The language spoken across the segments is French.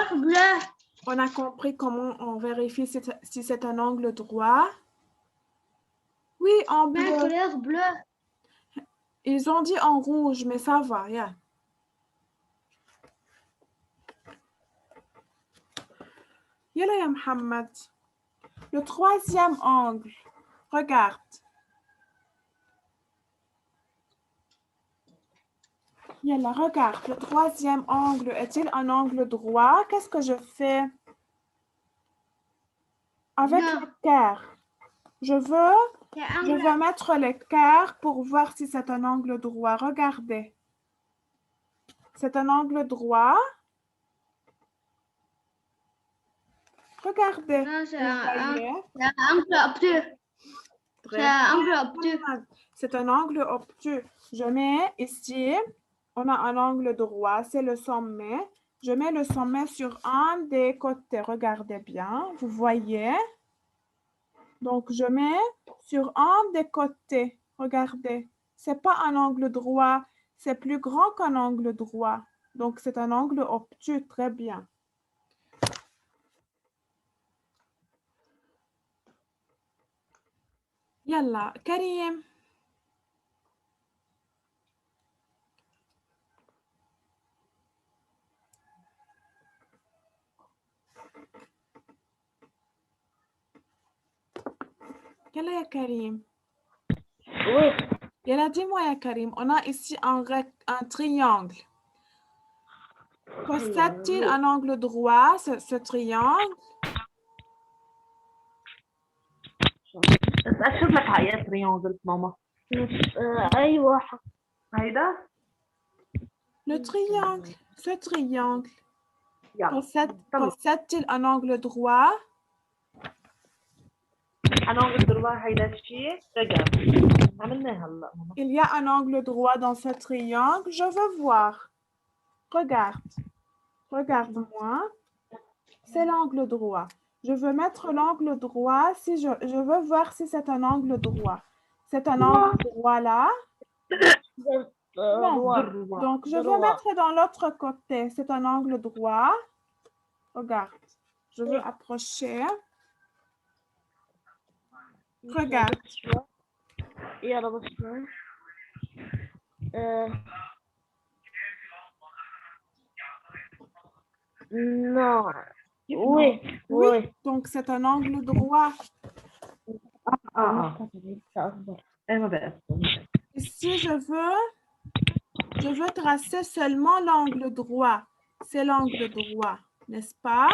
couleur bleue. On a compris comment on vérifie si c'est un angle droit. Oui, en bleu. La couleur bleue. Ils ont dit en rouge, mais ça va, yeah. Yalla ya Mohamed. Le troisième angle. Regarde. Yalla, regarde. Le troisième angle est-il un angle droit? Qu'est-ce que je fais? Avec l'équerre. Je veux mettre l'équerre pour voir si c'est un angle droit. Regardez. C'est un angle droit. Regardez. Non, c'est Vous voyez? un angle obtus. C'est un angle obtus. C'est un angle obtus. Je mets ici, on a un angle droit, c'est le sommet. Je mets le sommet sur un des côtés. Regardez bien, vous voyez? Donc, je mets sur un des côtés. Regardez, c'est pas un angle droit, c'est plus grand qu'un angle droit. Donc, c'est un angle obtus, très bien. Yalla, Karim. Yalla ya Karim. Oui. Yalla, dis-moi ya Karim, on a ici un triangle. Possède-t-il un angle droit, ce triangle? اشوف لك هاي تريونجل ماما. ايوه. هيدا Le triangle, ce triangle. يلا Possède-t-il un angle droit? هنعمل دروار هيدا الشيء رجع عملناه هلا ماما. Il y a un angle droit dans ce triangle. Je veux voir. Regarde. Regarde-moi. C'est l'angle droit. Je veux mettre l'angle droit. Si je veux voir si c'est un angle droit. C'est un angle droit là. Non. Donc, je veux mettre dans l'autre côté. C'est un angle droit. Regarde. Je veux approcher. Regarde. يلا بس شوي. Non. Oui. Oui. Donc, c'est un angle droit. ايه ما بقى. Ici, je veux tracer seulement l'angle droit. C'est l'angle droit, n'est-ce pas?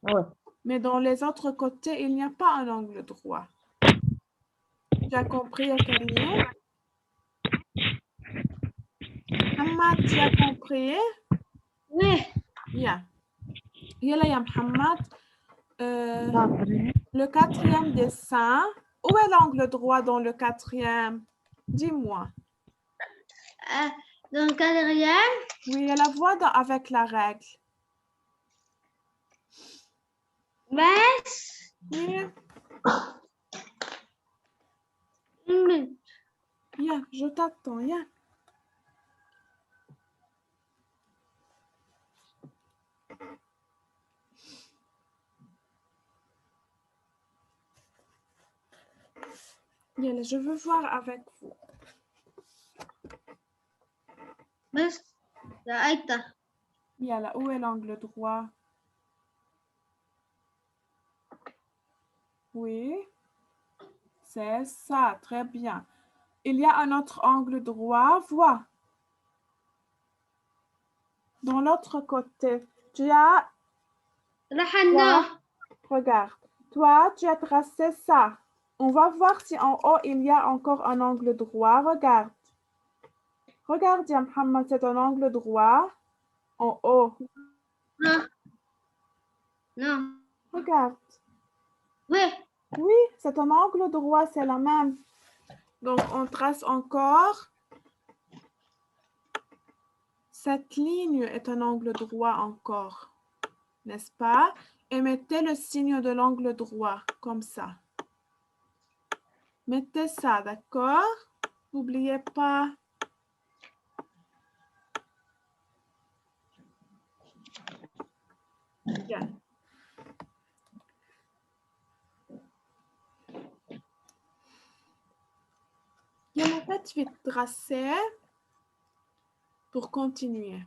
Oui. Mais dans les autres côtés, il n'y a pas un angle droit. Tu as compris, Karim? Hamad, tu as compris? Oui. Bien. Yalla ya Mohamed. Le quatrième dessin. Où est l'angle droit dans le quatrième? Dis-moi. Dans le quatrième? Oui, il y a la voie avec la règle. Mais? Oui. Yeah, je t'attends, yeah. Yalla, je veux voir avec vous. بس رأيته. Yalla, où est l'angle droit? Oui, c'est ça, très bien. Il y a un autre angle droit, vois. Dans l'autre côté, tu as... Toi, regarde, toi, tu as tracé ça. On va voir si en haut, il y a encore un angle droit. Regarde. Regarde, ya Mohamed, c'est un angle droit. En haut. Non. Non. Regarde. Oui. Oui, c'est un angle droit, c'est la même. Donc, on trace encore. Cette ligne est un angle droit encore, n'est-ce pas? Et mettez le signe de l'angle droit, comme ça. Mettez ça, d'accord? N'oubliez pas. Bien. يلا faites vite tracé pour continuer.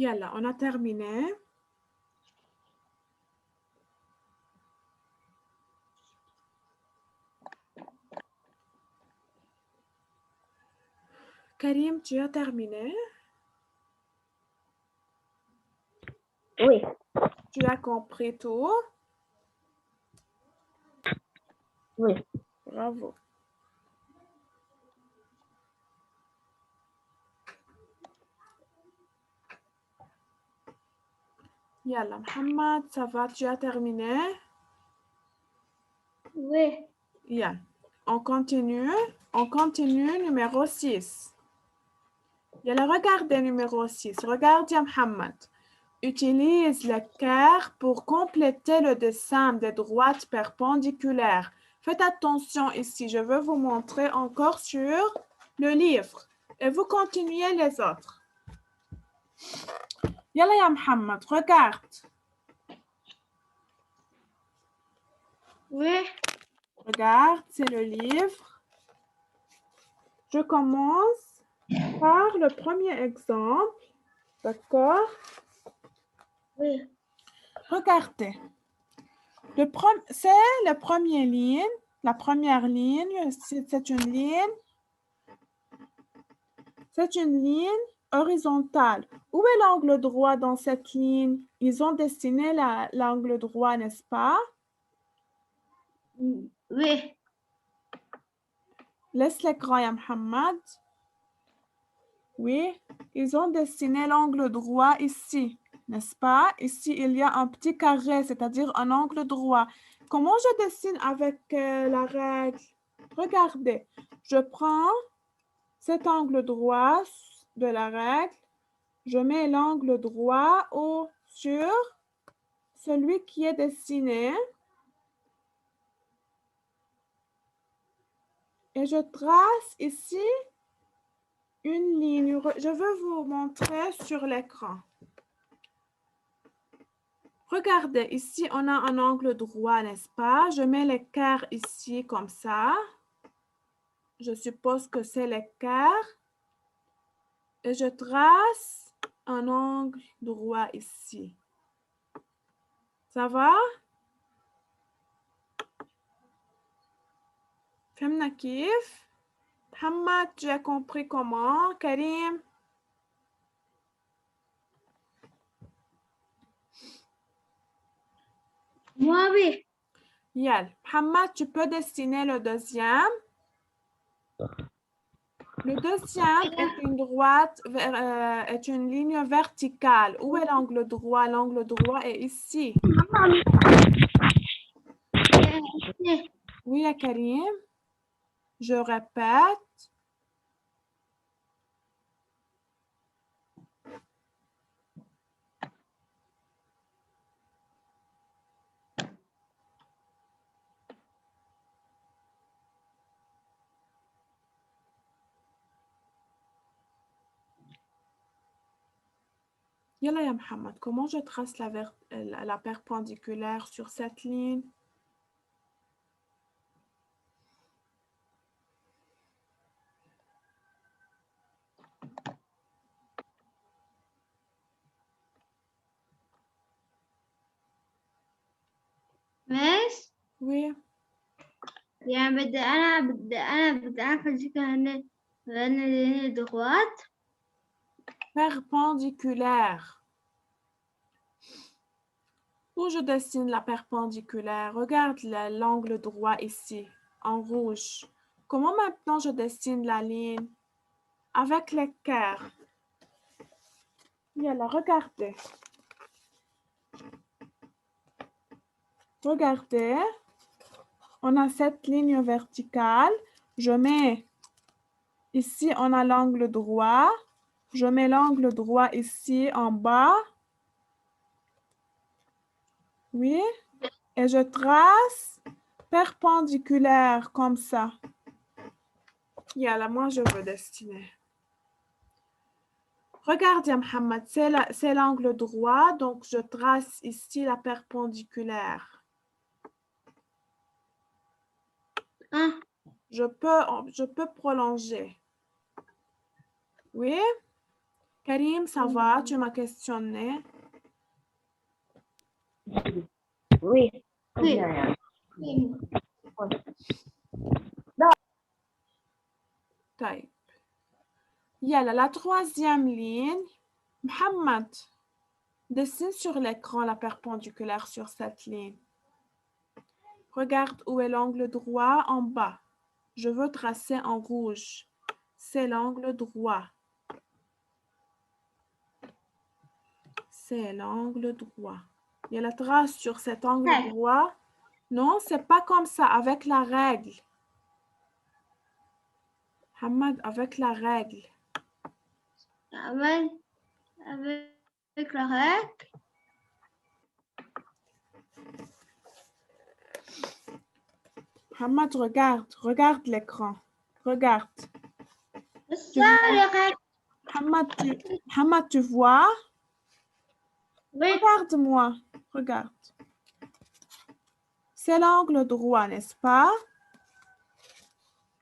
Yalla, on a terminé. Karim, tu as terminé? Oui. Tu as compris tout? Oui. Bravo. Yalla, Mohamed, ça va? Tu as terminé? Oui. Yalla. On continue. On continue numéro 6. Yalla, regardez numéro 6. Regarde, ya Mohamed. Utilise le quart pour compléter le dessin des droites perpendiculaires. Faites attention ici, je veux vous montrer encore sur le livre. Et vous continuez les autres. Yalla ya Mohamed, regarde. Oui. Regarde, c'est le livre. Je commence par le premier exemple. D'accord? Oui. Regardez. C'est la première ligne. La première ligne, c'est une ligne. C'est une ligne horizontale. Où est l'angle droit dans cette ligne? Ils ont dessiné l'angle droit, n'est-ce pas? Oui. Laisse l'écran, ya Mohamed. Oui, ils ont dessiné l'angle droit ici, n'est-ce pas? Ici, il y a un petit carré, c'est-à-dire un angle droit. Comment je dessine avec la règle? Regardez, je prends cet angle droit de la règle, je mets l'angle droit sur celui qui est dessiné et je trace ici une ligne. Je veux vous montrer sur l'écran. Regardez, ici, on a un angle droit, n'est-ce pas? Je mets l'écart ici comme ça. Je suppose que c'est l'écart. Et je trace un angle droit ici. Ça va? فهمنا كيف؟ محمد, tu as compris comment? Karim? Moi, oui. Yal. Mohamed, tu peux dessiner le deuxième. Le deuxième est une droite, est une ligne verticale. Où est l'angle droit? L'angle droit est ici. Oui, Karim. Je répète. Yalla ya Mohamed, comment je trace la perpendiculaire sur cette ligne? ماشي. Oui. يعني بدي أعرف هن droite. Perpendiculaire. Où je dessine la perpendiculaire? Regarde l'angle droit ici, en rouge. Comment maintenant je dessine la ligne? Avec l'équerre. Yalla, regardez. Regardez. On a cette ligne verticale. Je mets ici, on a l'angle droit. Je mets l'angle droit ici en bas. Oui. Et je trace perpendiculaire comme ça. Yalla, moi je veux dessiner. Regarde, ya Mohamed, c'est l'angle droit, donc je trace ici la perpendiculaire. Hein? Je peux prolonger. Oui? Karim, ça va? Tu m'as questionné. Oui. Oui. طيب. Yalla, la troisième ligne. Mohamed, dessine sur l'écran la perpendiculaire sur cette ligne. Regarde où est l'angle droit en bas. Je veux tracer en rouge. C'est l'angle droit. C'est l'angle droit. Il y a la trace sur cet angle Ouais. droit. Non, c'est pas comme ça, avec la règle. Hamad, avec la règle. Avec la règle. Hamad, regarde l'écran. Regarde. Ça, les règles. Hamad, tu vois? Oui. Regarde-moi. Regarde. C'est l'angle droit, n'est-ce pas?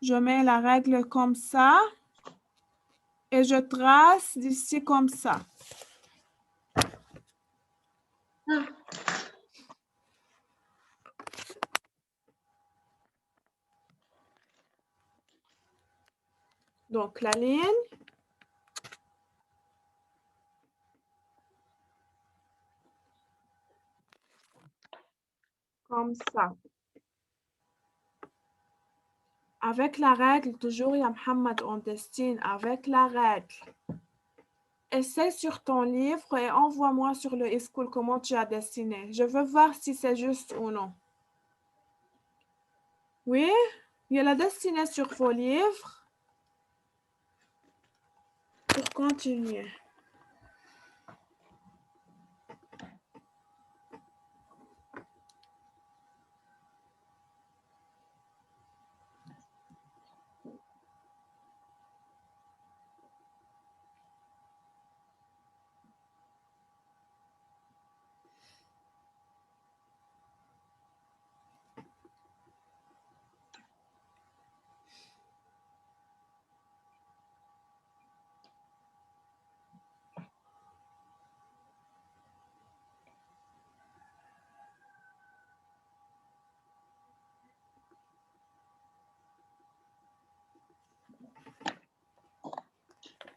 Je mets la règle comme ça. Et je trace d'ici comme ça. Ah. Donc, la ligne. Comme ça. Avec la règle, toujours, ya Mohamed, on dessine avec la règle. Essaie sur ton livre et envoie-moi sur le e-school comment tu as dessiné. Je veux voir si c'est juste ou non. Oui? Il y a la dessinée sur vos livres. Pour continuer.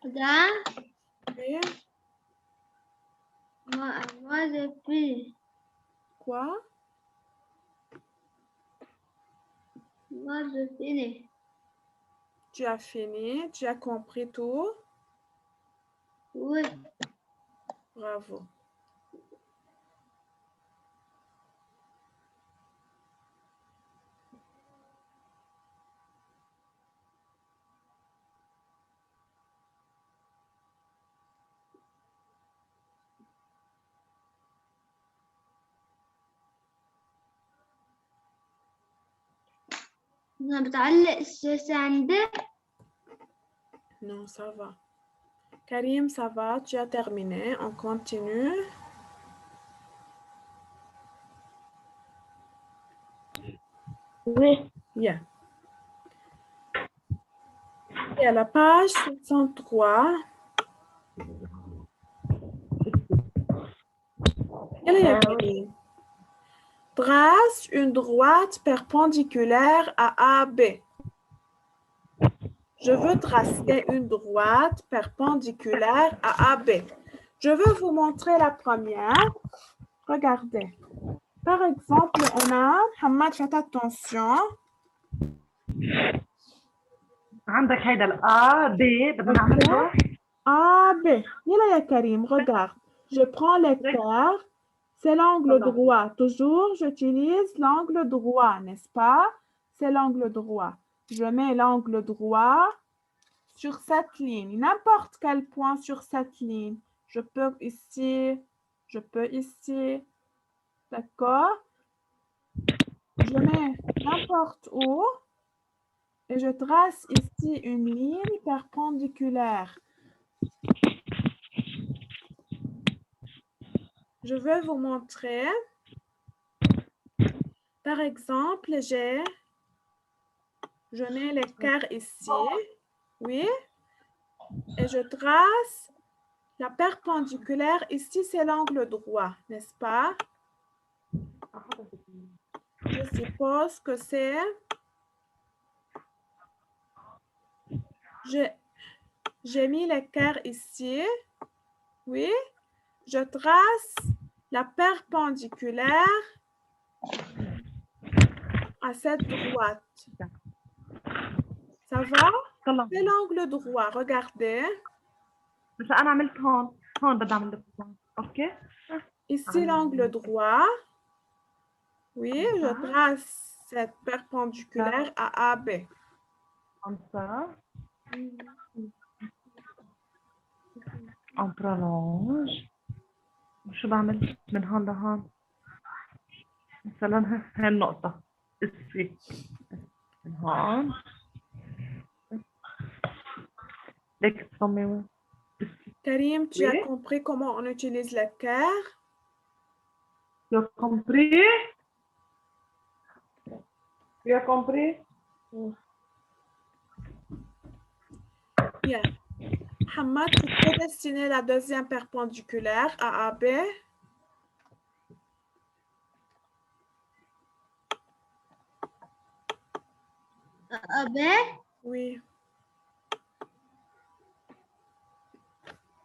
Regarde. Oui? Moi, depuis. Quoi? Moi, je finis. Tu as fini? Tu as compris tout? Oui. Bravo. أنا بتعلق الشاشة عندك. Non, ça va. Karim, ça va? Tu as terminé? On continue? Oui. Bien. Et à la page 63, quelle est la ligne? Trace une droite perpendiculaire à AB. Je veux tracer une droite perpendiculaire à AB. Je veux vous montrer la première. Regardez. Par exemple, on a, Hamad, faites attention. عندك هيدا الأ ب بدنا نعمله A, B. Yala ya Karim, regarde. Je prends l'équerre. C'est l'angle Voilà. droit. Toujours, j'utilise l'angle droit, n'est-ce pas? C'est l'angle droit. Je mets l'angle droit sur cette ligne. N'importe quel point sur cette ligne. Je peux ici. Je peux ici. D'accord? Je mets n'importe où. Et je trace ici une ligne perpendiculaire. Je veux vous montrer. Par exemple, je mets l'équerre ici. Oui. Et je trace la perpendiculaire. Ici, c'est l'angle droit, n'est-ce pas? Je suppose que c'est... J'ai mis l'équerre ici. Oui. Je trace la perpendiculaire à cette droite. Ça va? طلع C'est l'angle droit. Regardez. بس أنا عملت هون بدي أعمل لك أوكي Ici, l'angle droit. Oui, je trace cette perpendiculaire à AB. comme ça on prolonge شو بعمل من هون لهون مثلا هاي النقطة اسفي من هون ليك تصممي Karim, tu as Oui. compris comment on utilise l'équerre? Tu as compris? Tu as compris? Bien. Hamad, tu peux dessiner la deuxième perpendiculaire à AB. AB. Oui.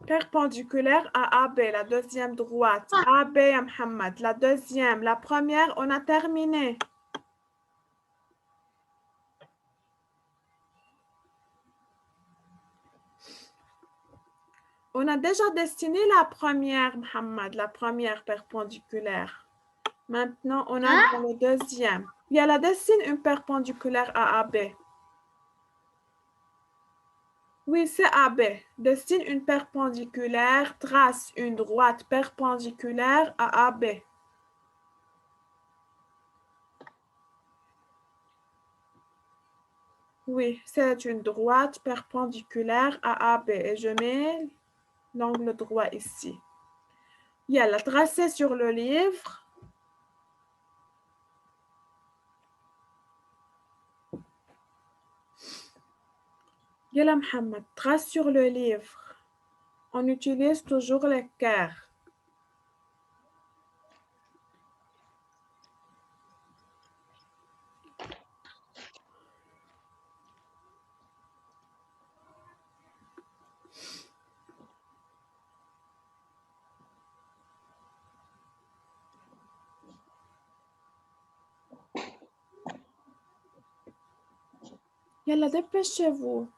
Perpendiculaire à AB, la deuxième droite. AB, Mohamed. La deuxième. La première, on a terminé. On a déjà dessiné la première, Mohamed, la première perpendiculaire. Maintenant, on a dans le deuxième. Il y a la dessine une perpendiculaire à AB. Oui, c'est AB. Dessine une perpendiculaire, trace une droite perpendiculaire à AB. Oui, c'est une droite perpendiculaire à AB. Et je mets l'angle droit ici. Il y a la tracée sur le livre. Yala Mohamed, trace sur le livre. On utilise toujours l'équerre. Yalla, dépêchez-vous.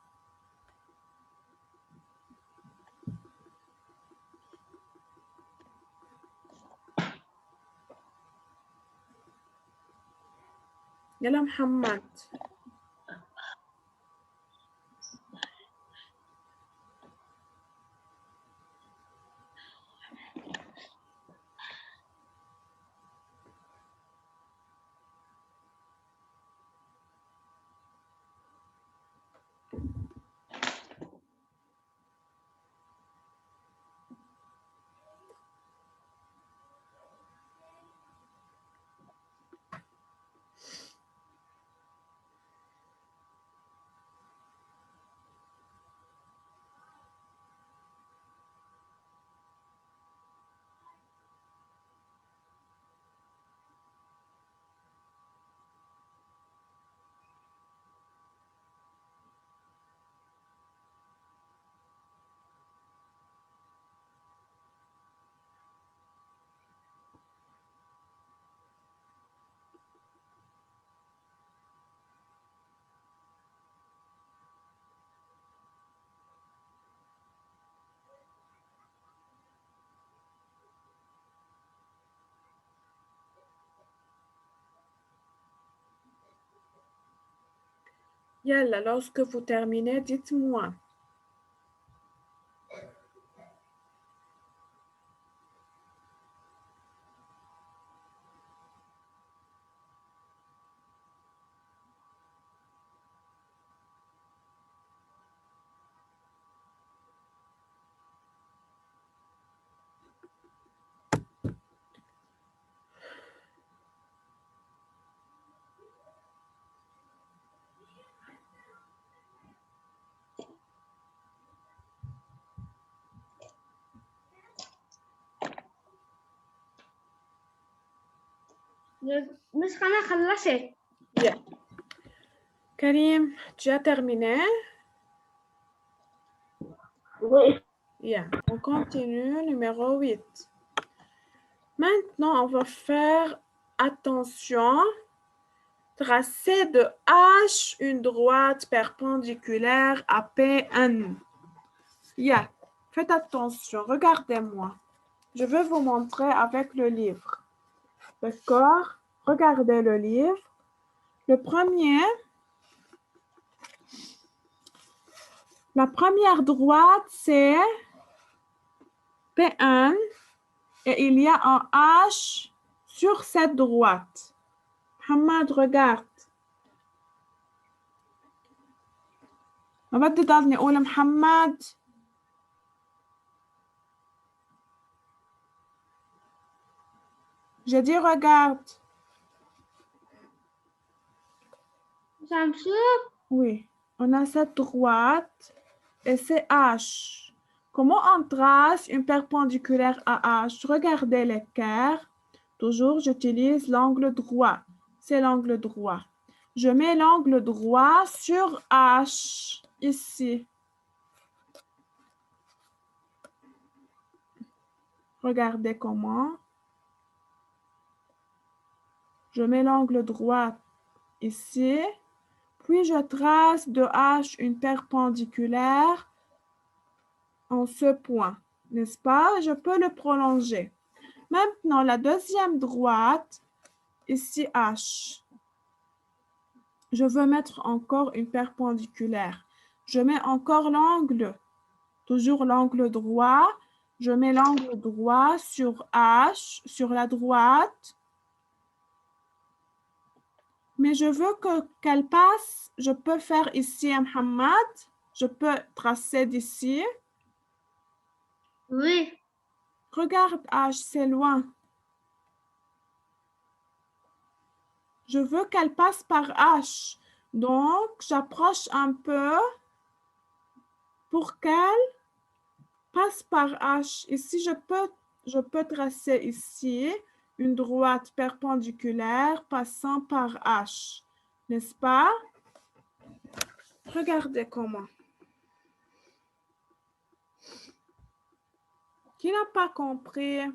Yalla Mohamed. Yalla, lorsque vous terminez, dites-moi. بس أنا خلصت. Bien. Karim, tu as terminé? Oui. Bien. On continue, numéro 8. Maintenant, on va faire attention. Tracer de H une droite perpendiculaire à PN. Yeah. Faites attention, regardez-moi. Je vais vous montrer avec le livre. D'accord? Regardez le livre. Le premier, la première droite, c'est P1 et il y a un H sur cette droite. Hamad, regarde. ما بدي ضلني أقول محمد. J'ai dit regarde. Samsung. Oui, on a cette droite et c'est H. Comment on trace une perpendiculaire à H? Regardez l'équerre. Toujours, j'utilise l'angle droit. C'est l'angle droit. Je mets l'angle droit sur H, ici. Regardez comment. Je mets l'angle droit ici. Puis je trace de H une perpendiculaire en ce point, n'est-ce pas? Je peux le prolonger. Maintenant, la deuxième droite, ici H. Je veux mettre encore une perpendiculaire. Je mets encore l'angle, toujours l'angle droit. Je mets l'angle droit sur H, sur la droite. Mais je veux qu'elle passe. Je peux faire ici un Muhammad. Je peux tracer d'ici. Oui. Regarde H, c'est loin. Je veux qu'elle passe par H. Donc, j'approche un peu pour qu'elle passe par H. Ici, je peux tracer ici une droite perpendiculaire passant par H. N'est-ce pas? Regardez comment. Qui n'a pas compris?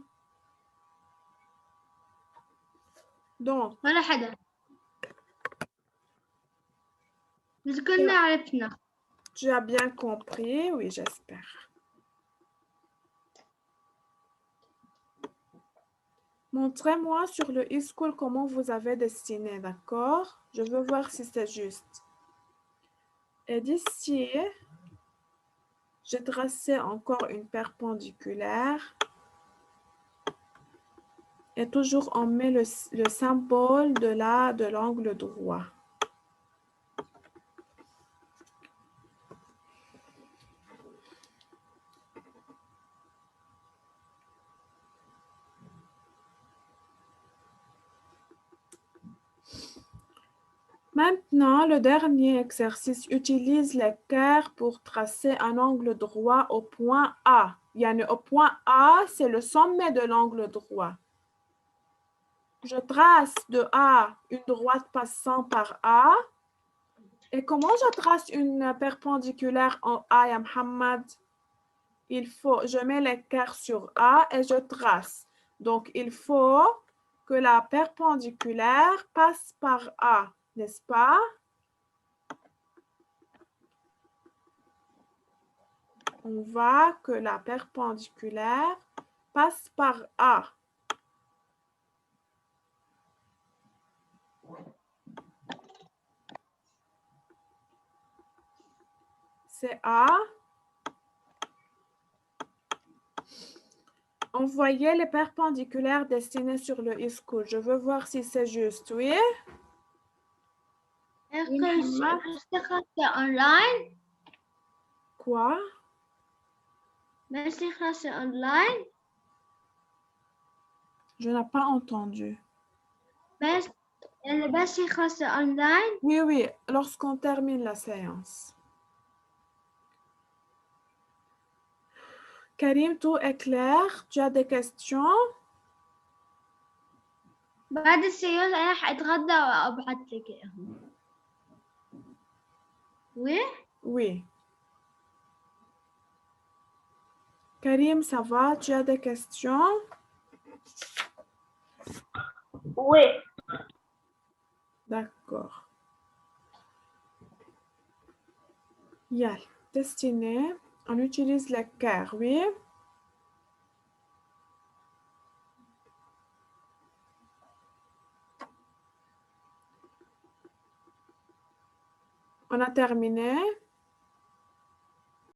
Donc, ولا حدا. بس كنا عرفنا. tu as bien compris? Oui, j'espère. Montrez-moi sur le e-school comment vous avez dessiné, d'accord? Je veux voir si c'est juste. Et d'ici, j'ai tracé encore une perpendiculaire. Et toujours, on met le symbole de l'angle droit. Maintenant, le dernier exercice utilise l'équerre pour tracer un angle droit au point A. Au point A, c'est le sommet de l'angle droit. Je trace de A une droite passant par A. Et comment je trace une perpendiculaire en A, ya Muhammad? Je mets l'équerre sur A et je trace. Donc, il faut que la perpendiculaire passe par A, n'est-ce pas? On voit que la perpendiculaire passe par A. C'est à envoyer les perpendiculaires destinés sur le e-school. Je veux voir si c'est juste, oui? c'est online. Quoi? C'est online. Je n'ai pas entendu. C'est online. Oui, oui, lorsqu'on termine la séance. Karim, tout est clair? Tu as des questions? بعد السيارة أنا حأتغدى وأبعت لك إياهم. Oui? Oui. Karim, ça va? Tu as des questions? Oui. D'accord. Yal, destiné. On utilise le cœur, oui? On a terminé.